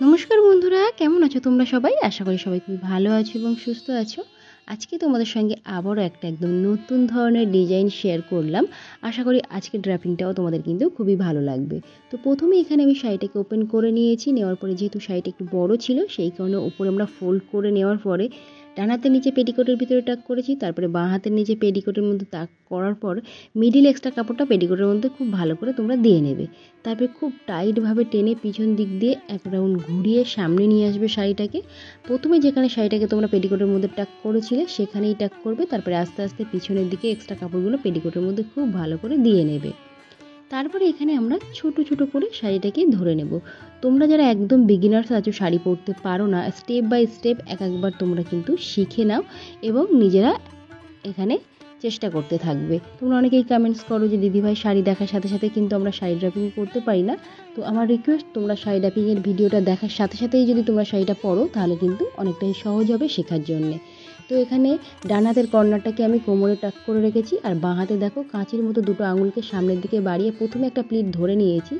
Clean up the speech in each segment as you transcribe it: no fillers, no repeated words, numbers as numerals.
নমস্কার বন্ধুরা, কেমন আছো তোমরা সবাই? আশা করি সবাই খুব ভালো আছো এবং সুস্থ আছো। আজকে তোমাদের সঙ্গে আবারও একটা একদম নতুন ধরনের ডিজাইন শেয়ার করলাম। আশা করি আজকের ড্রাফিংটাও তোমাদের কিন্তু খুবই ভালো লাগবে। তো প্রথমে এখানে আমি শাড়িটাকে ওপেন করে নিয়েছি। নেওয়ার পরে যেহেতু শাড়িটা একটু বড় ছিল, সেই কারণে উপরে আমরা ফোল্ড করে নেওয়ার পরে ডান হাতের নিচে পেটিকোটের ভিতরে টাক করেছি, তারপরে বাঁ হাতের নিচে পেটিকোটের মধ্যে টাক করার পর মিডিল এক্সট্রা কাপড়টা পেটিকোটের মধ্যে খুব ভালো করে তোমরা দিয়ে নেবে। তারপরে খুব টাইটভাবে টেনে পিছন দিক দিয়ে এক রাউন্ড ঘুরিয়ে সামনে নিয়ে আসবে শাড়িটাকে। প্রথমে যেখানে শাড়িটাকে তোমরা পেটিকোটের মধ্যে টাক করেছিলে সেখানেই টাক করবে, তারপরে আস্তে আস্তে পিছনের দিকে এক্সট্রা কাপড়গুলো পেটিকোটের মধ্যে খুব ভালো করে দিয়ে নেবে। তারপরে এখানে আমরা ছোট ছোট করে শাড়িটাকে ধরে নেব। তোমরা যারা একদম বিগিনার্স আছো, শাড়ি পরতে পারো না, স্টেপ বাই স্টেপ একবার তোমরা কিন্তু শিখে নাও এবং নিজেরা এখানে চেষ্টা করতে থাকবে। তোমরা অনেকেই কমেন্টস করো যে দিদিভাই শাড়ি দেখার সাথে সাথে কিন্তু আমরা শাড়ি ড্রাপিং করতে পারি না। তো আমার রিকোয়েস্ট, তোমরা শাড়ি ড্রাপিংয়ের ভিডিওটা দেখার সাথে সাথেই যদি তোমরা শাড়িটা পরো তাহলে কিন্তু অনেকটাই সহজ হবে শেখার জন্যে। তো এখানে ডান হাতের কর্নারটাকে আমি কোমরে টাক করে রেখেছি, আর বাঁ হাতে দেখো কাঁচির মতো দুটো আঙুলকে সামনের দিকে বাড়িয়ে প্রথমে একটা প্লিট ধরে নিয়েছি।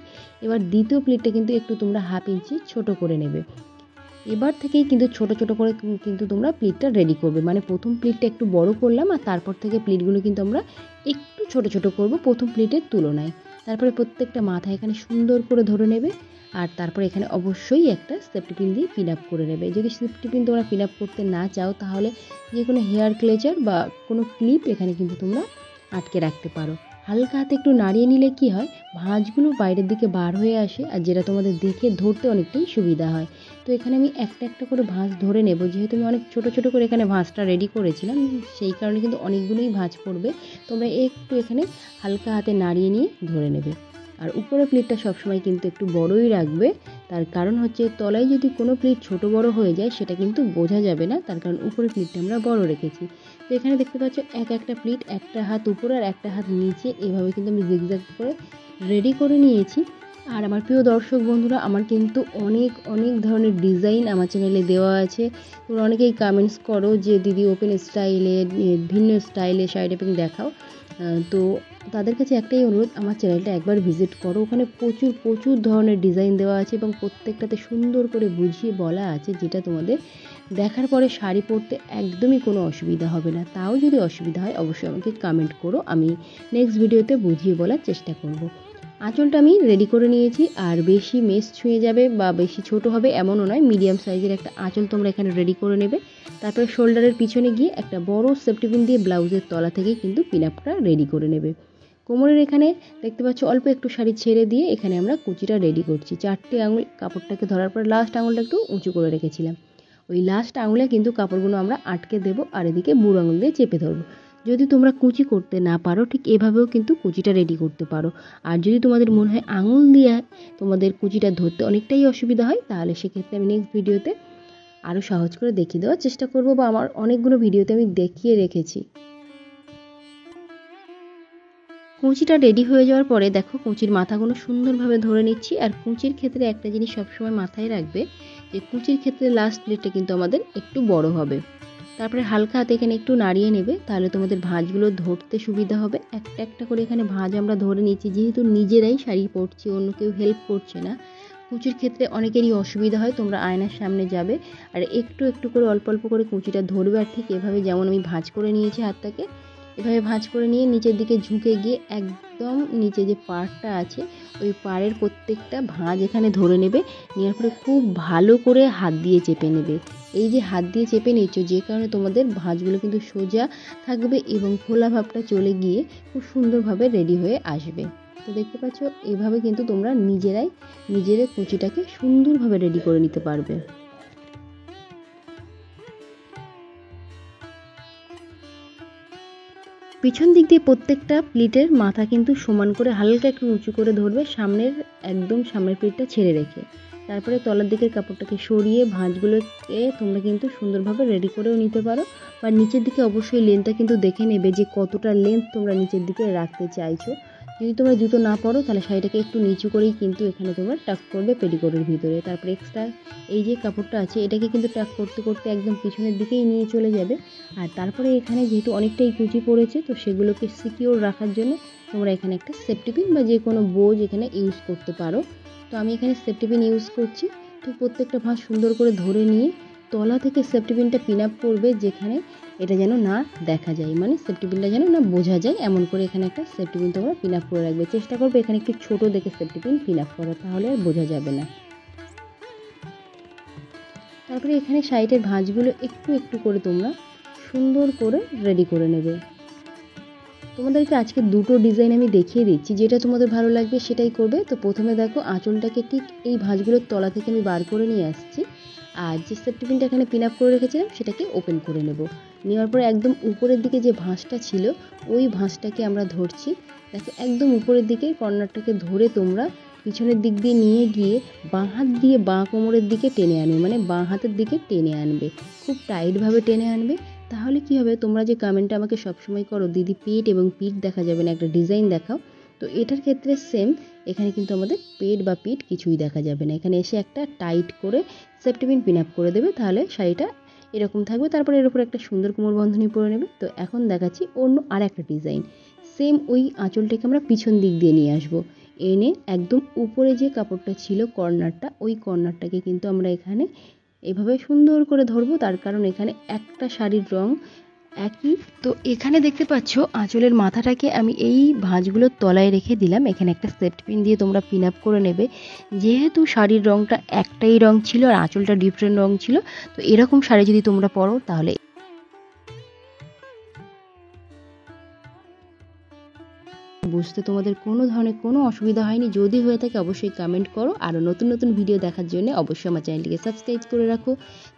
এবার দ্বিতীয় প্লিটটা কিন্তু একটু তোমরা 1/2 ইঞ্চি ছোট করে নেবে। এবার থেকেই কিন্তু ছোট ছোট করে কিন্তু তোমরা প্লিটটা রেডি করবে। মানে প্রথম প্লিটটা একটু বড় করলাম, আর তারপর থেকে প্লিটগুলো কিন্তু আমরা একটু ছোট ছোট করব প্রথম প্লিটের তুলনায়। তারপরে প্রত্যেকটা মাথা এখানে সুন্দর করে ধরে নেবে, আর তারপরে এখানে অবশ্যই একটা সেফটি পিন দিয়ে পিন আপ করে নেবে। যদি সেফটি পিন তোমরা পিন আপ করতে না চাও তাহলে যে কোনো হেয়ার ক্লেচার বা কোনো ক্লিপ এখানে কিন্তু তোমরা আটকে রাখতে পারো। হালকা হাতে একটু নাড়িয়ে নিলে কি হয়, ভাঁজগুলো বাইরের দিকে বার হয়ে আসে, আর যেটা তোমাদের দেখে ধরতে অনেকটাই সুবিধা হয়। তো এখানে আমি একটা একটা করে ভাঁজ ধরে নেব। যেহেতু আমি অনেক ছোট ছোট করে এখানে ভাঁজটা রেডি করেছিলাম, সেই কারণে কিন্তু অনেকগুলোই ভাঁজ পড়বে। তোমরা একটু এখানে হালকা হাতে নাড়িয়ে নিয়ে ধরে নেবে। আর উপরে প্লেটটা সবসময় কিন্তু একটু বড়ই রাখবে। তার কারণ হচ্ছে তলায় যদি কোনো প্লেট ছোট বড় হয়ে যায় সেটা কিন্তু বোঝা যাবে না, তার কারণ উপরে প্লেটটা আমরা বড় রেখেছি। তো এখানে দেখতে পাচ্ছ একটা প্লেট একটা হাত উপরে আর একটা হাত নিচে, এভাবে কিন্তু আমি জিগজ্যাগ করে রেডি করে নিয়েছি। আর আমার প্রিয় দর্শক বন্ধুরা, আমার কিন্তু অনেক অনেক ধরনের ডিজাইন আমার চ্যানেলে দেওয়া আছে। তোমরা অনেকেই কমেন্টস করো যে দিদি ওপেন স্টাইলে, ভিন্ন স্টাইলে শাড়ি ড্রাপিং দেখাও। তো তাদের কাছে একটাই অনুরোধ, আমার চ্যানেলটা একবার ভিজিট করো। ওখানে প্রচুর প্রচুর ধরনের ডিজাইন দেওয়া আছে এবং প্রত্যেকটাতে সুন্দর করে বুঝিয়ে বলা আছে, যেটা তোমাদের দেখার পরে শাড়ি পরতে একদমই কোনো অসুবিধা হবে না। তাও যদি অসুবিধা হয় অবশ্যই আমাকে কমেন্ট করো, আমি নেক্সট ভিডিওতে বুঝিয়ে বলার চেষ্টা করব। আঁচলটা আমি রেডি করে নিয়েছি, আর বেশি মেস ছুঁয়ে যাবে বা বেশি ছোট হবে এমনও নয়, মিডিয়াম সাইজের একটা আঁচল তোমরা এখানে রেডি করে নেবে। তারপরে শোল্ডারের পিছনে গিয়ে একটা বড় সেফটি পিন দিয়ে ব্লাউজের তলা থেকেই কিন্তু পিন আপটা রেডি করে নেবে। কোমরের এখানে দেখতে পাচ্ছ অল্প একটু শাড়ি ছেড়ে দিয়ে এখানে আমরা কুচিটা রেডি করছি। 4টে আঙুল কাপড়টাকে ধরার পর লাস্ট আঙুলটা একটু উঁচু করে রেখেছিলাম। ওই লাস্ট আঙুলে কিন্তু কাপড়গুলো আমরা আটকে দেবো, আর এদিকে বুড়ো আঙুল দিয়ে চেপে ধরবো। যদি তোমরা কুচি করতে না পারো ঠিক এভাবেও কিন্তু কুচিটা রেডি করতে পারো। আর যদি তোমাদের মনে হয় আঙুল দিয়ে তোমাদের কুচিটা ধরতে অনেকটাই অসুবিধা হয়, তাহলে সেক্ষেত্রে আমি নেক্সট ভিডিওতে আরও সহজ করে দেখিয়ে দেওয়ার চেষ্টা করব, বা আমার অনেকগুলো ভিডিওতে আমি দেখিয়ে রেখেছি। কুঁচিটা রেডি হয়ে যাওয়ার পরে দেখো কুঁচির মাথাগুলো সুন্দরভাবে ধরে নিচ্ছি। আর কুঁচির ক্ষেত্রে একটা জিনিস সবসময় মাথায় রাখবে, যে কুঁচির ক্ষেত্রে লাস্ট প্লেটটা কিন্তু আমাদের একটু বড় হবে। তারপরে হালকা হাতে এখানে একটু নাড়িয়ে নেবে, তাহলে তোমাদের ভাঁজগুলো ধরতে সুবিধা হবে। একটা একটা করে এখানে ভাঁজ আমরা ধরে নিচ্ছি, যেহেতু নিজেরাই শাড়ি পরছি, অন্য কেউ হেল্প করছে না। কুঁচির ক্ষেত্রে অনেকেরই অসুবিধা হয়, তোমরা আয়নার সামনে যাবে আর একটু একটু করে অল্প অল্প করে কুঁচিটা ধরবে। আর ঠিক এভাবে যেমন আমি ভাঁজ করে নিয়েছি হাতটাকে, এভাবে ভাঁজ করে নিয়ে নিচের দিকে ঝুঁকে গিয়ে একদম নিচে যে পাড়টা আছে ওই পাড়ের প্রত্যেকটা ভাঁজ এখানে ধরে নেবে। নেওয়ার পরে খুব ভালো করে হাত দিয়ে চেপে নেবে। এই যে হাত দিয়ে চেপে নিচ্ছ, যে কারণে তোমাদের ভাঁজগুলো কিন্তু সোজা থাকবে এবং খোলা ভাবটা চলে গিয়ে খুব সুন্দরভাবে রেডি হয়ে আসবে। তো দেখতে পাচ্ছ, এভাবে কিন্তু তোমরা নিজেরাই নিজেদের কুচিটাকে সুন্দরভাবে রেডি করে নিতে পারবে। পিছন দিক দিয়ে প্রত্যেকটা প্লিটের মাথা কিন্তু সমান করে হালকা একটু উঁচু করে ধরবে, একদম সামনের প্লিটটা ছেড়ে রেখে। তারপরে তলার দিকের কাপড়টাকে সরিয়ে ভাঁজগুলোকে তোমরা কিন্তু সুন্দরভাবে রেডি করেও নিতে পারো। বা নিচের দিকে অবশ্যই লেন্থটা কিন্তু দেখে নেবে যে কতটা লেন্থ তোমরা নিচের দিকে রাখতে চাইছো। যদি তোমরা জুতো না পরো তাহলে শাড়িটাকে একটু নিচু করেই কিন্তু এখানে তোমরা টাক করবে পেটিকোটের ভিতরে। তারপরে এক্সট্রা এই যে কাপড়টা আছে এটাকে কিন্তু টাক করতে করতে একদম পিছনের দিকেই নিয়ে চলে যাবে। আর তারপরে এখানে যেহেতু অনেকটাই কুচি পড়েছে, তো সেগুলোকে সিকিওর রাখার জন্য তোমরা এখানে একটা সেফটি পিন বা যে কোনো বোজ এখানে ইউজ করতে পারো। তো আমি এখানে সেফটি পিন ইউজ করছি। তো প্রত্যেকটা ভাঁজ সুন্দর করে ধরে নিয়ে তলা থেকে সেফটি পিনটা পিন আপ করবে, যেখানে এটা যেন না দেখা যায়, মানে সেফটি পিনটা যেন না বোঝা যায়, এমন করে এখানে একটা সেফটি পিন তোমরা পিন আপ করে রাখবে। চেষ্টা করবে এখানে একটু ছোট দেখে সেফটি পিন পিন আপ করা, তাহলে আর বোঝা যাবে না। তারপরে এখানে সাইডের ভাঁজগুলো একটু একটু করে তোমরা সুন্দর করে রেডি করে নেবে। তোমাদেরকে আজকে দুটো ডিজাইন আমি দেখিয়ে দিচ্ছি, যেটা তোমাদের ভালো লাগবে সেটাই করবে। তো প্রথমে দেখো আঁচলটাকে ঠিক এই ভাঁজগুলোর তলা থেকে আমি বার করে নিয়ে আসছি, আর যে সেফটি পিনটা এখানে পিন আপ করে রেখেছিলাম সেটাকে ওপেন করে নেব। নেওয়ার পরে একদম উপরের দিকে যে ভাঁজটা ছিল ওই ভাঁজটাকে আমরা ধরছি। দেখো একদম উপরের দিকে কর্নারটাকে ধরে তোমরা পিছনের দিক দিয়ে নিয়ে গিয়ে বাঁ হাত দিয়ে বাঁ কোমরের দিকে টেনে আনবে, মানে বাঁ হাতের দিকে টেনে আনবে, খুব টাইটভাবে টেনে আনবে। তাহলে কি হবে, তোমরা যে কমেন্টটা আমাকে সবসময় করো দিদি পেট এবং পিঠ দেখা যাবে না, একটা ডিজাইন দেখাও, তো এটার ক্ষেত্রে সেম। এখানে কিন্তু আমাদের পেট বা পিঠ কিছুই দেখা যাবে না। এখানে এসে একটা টাইট করে সেফটি পিন পিন আপ করে দেবে, তাহলে শাড়িটা এরকম থাকবে। তারপরে এর উপর একটা সুন্দর কোমর বন্ধনী পরে নেবে। তো এখন দেখাচ্ছি অন্য আর একটা ডিজাইন। সেম ওই আঁচলটাকে আমরা পিছন দিক দিয়ে নিয়ে আসবো, এনে একদম উপরে যে কাপড়টা ছিল কর্নারটা, ওই কর্নারটাকে কিন্তু আমরা এখানে এভাবে সুন্দর করে ধরবো। তার কারণ এখানে একটা শাড়ির রং একই। তো এখানে দেখতে পাচ্ছ আঁচলের মাথাটাকে আমি এই ভাঁজগুলোর তলায় রেখে দিলাম। এখানে একটা সেফটি পিন দিয়ে তোমরা পিন আপ করে নেবে। যেহেতু শাড়ির রংটা একটাই রং ছিল আর আঁচলটা ডিফারেন্ট রং ছিল, তো এরকম শাড়ি যদি তোমরা পরো তাহলে বুঝতে তোমাদের কোনো ধরনের কোনো অসুবিধা হয়নি। যদি হয়ে থাকে অবশ্যই কমেন্ট করো। আরও নতুন নতুন ভিডিও দেখার জন্য অবশ্যই আমার চ্যানেলটিকে সাবস্ক্রাইব করে রাখো।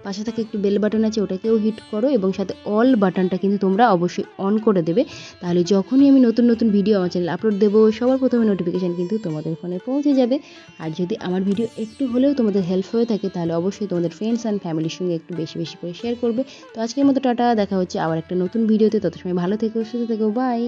পাশে থাকে একটি বেল বাটন আছে, ওটাকেও হিট করো, এবং সাথে অল বাটনটা কিন্তু তোমরা অবশ্যই অন করে দেবে। তাহলে যখনই আমি নতুন নতুন ভিডিও আমার চ্যানেলে আপলোড দেবো, সবার প্রথমে নোটিফিকেশান কিন্তু তোমাদের ফোনে পৌঁছে যাবে। আর যদি আমার ভিডিও একটু হলেও তোমাদের হেল্প হয়ে থাকে তাহলে অবশ্যই তোমাদের ফ্রেন্ডস অ্যান্ড ফ্যামিলির সঙ্গে একটু বেশি বেশি করে শেয়ার করবে। তো আজকের মতো টাটা, দেখা হচ্ছে আবার একটা নতুন ভিডিওতে। তত সময় ভালো থেকো, সুস্থ থেকো, বাই।